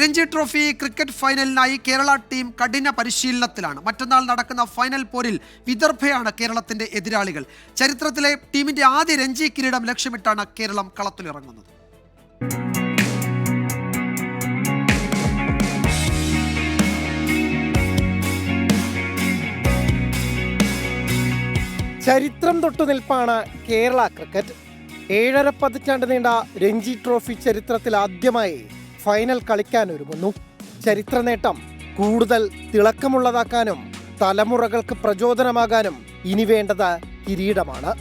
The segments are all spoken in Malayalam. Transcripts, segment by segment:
രഞ്ജി ട്രോഫി ക്രിക്കറ്റ് ഫൈനലിനായി കേരള ടീം കഠിന പരിശീലനത്തിലാണ്. മറ്റന്നാൾ നടക്കുന്ന ഫൈനൽ പോരിൽ വിദർഭയാണ് കേരളത്തിന്റെ എതിരാളികൾ. ചരിത്രത്തിലെ ടീമിന്റെ ആദ്യ രഞ്ജി കിരീടം ലക്ഷ്യമിട്ടാണ് കേരളം കളത്തിലിറങ്ങുന്നത്. ചരിത്രം തൊട്ടു നിൽപ്പാണ് കേരള ക്രിക്കറ്റ്. 7.5 പതിറ്റാണ്ട് നീണ്ട രഞ്ജി ട്രോഫി ചരിത്രത്തിൽ ആദ്യമായി ഫൈനൽ കളിക്കാനൊരുങ്ങുന്നു. ചരിത്ര നേട്ടം കൂടുതൽ തിളക്കമുള്ളതാക്കാനും തലമുറകൾക്ക് പ്രചോദനമാകാനും ഇനി വേണ്ടത് കിരീടമാണ്.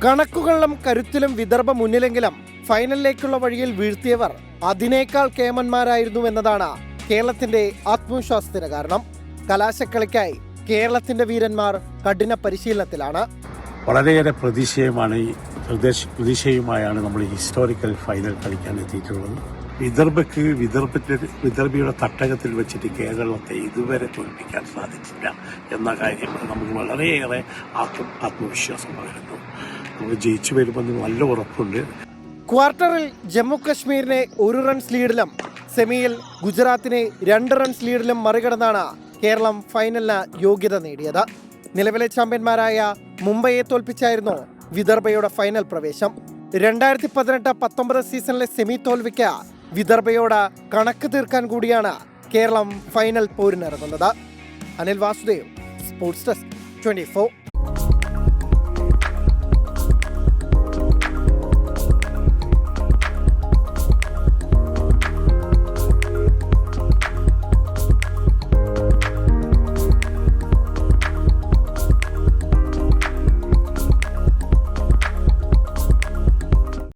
കണക്കുകളിലും കരുത്തിലും വിദർഭ മുന്നിലെങ്കിലും ഫൈനലിലേക്കുള്ള വഴിയിൽ വീഴ്ത്തിയവർ അതിനേക്കാൾ കേമന്മാരായിരുന്നു എന്നതാണ് കേരളത്തിന്റെ ആത്മവിശ്വാസത്തിന് കാരണം. കലാശക്കളിക്കായി കേരളത്തിന്റെ വീരന്മാർ കഠിന പരിശീലനത്തിലാണ്. വളരെയേറെ പ്രതീക്ഷയുമായാണ് നമ്മൾ ഹിസ്റ്റോറിക്കൽ ഫൈനൽ കളിക്കാൻ എത്തിയിട്ടുള്ളത്. വിദർഭയുടെ തട്ടകത്തിൽ വെച്ചിട്ട് കേരളത്തെ ഇതുവരെ തോൽപ്പിക്കാൻ സാധിച്ചില്ല എന്ന കാര്യം നമുക്ക് വളരെയേറെ ആത്മവിശ്വാസം പകരുന്നു. നമുക്ക് ജയിച്ചു വരുമെന്ന് നല്ല ഉറപ്പുണ്ട്. ക്വാർട്ടറിൽ ജമ്മു കശ്മീരിനെ 1 റൺസ് ലീഡിലും സെമിയിൽ ഗുജറാത്തിനെ 2 റൺസ് ലീഡിലും മറികടന്നാണ് കേരളം ഫൈനലിന് യോഗ്യത നേടിയത്. നിലവിലെ ചാമ്പ്യന്മാരായ മുംബൈയെ തോൽപ്പിച്ചായിരുന്നു വിദർഭയുടെ ഫൈനൽ പ്രവേശം. 2018-19 സീസണിലെ സെമി തോൽവിക്ക് വിദർഭയോട് കണക്ക് തീർക്കാൻ കൂടിയാണ് കേരളം ഫൈനൽ പോരിനിറങ്ങുന്നത്. Anil Vasudev, sports desk, 24.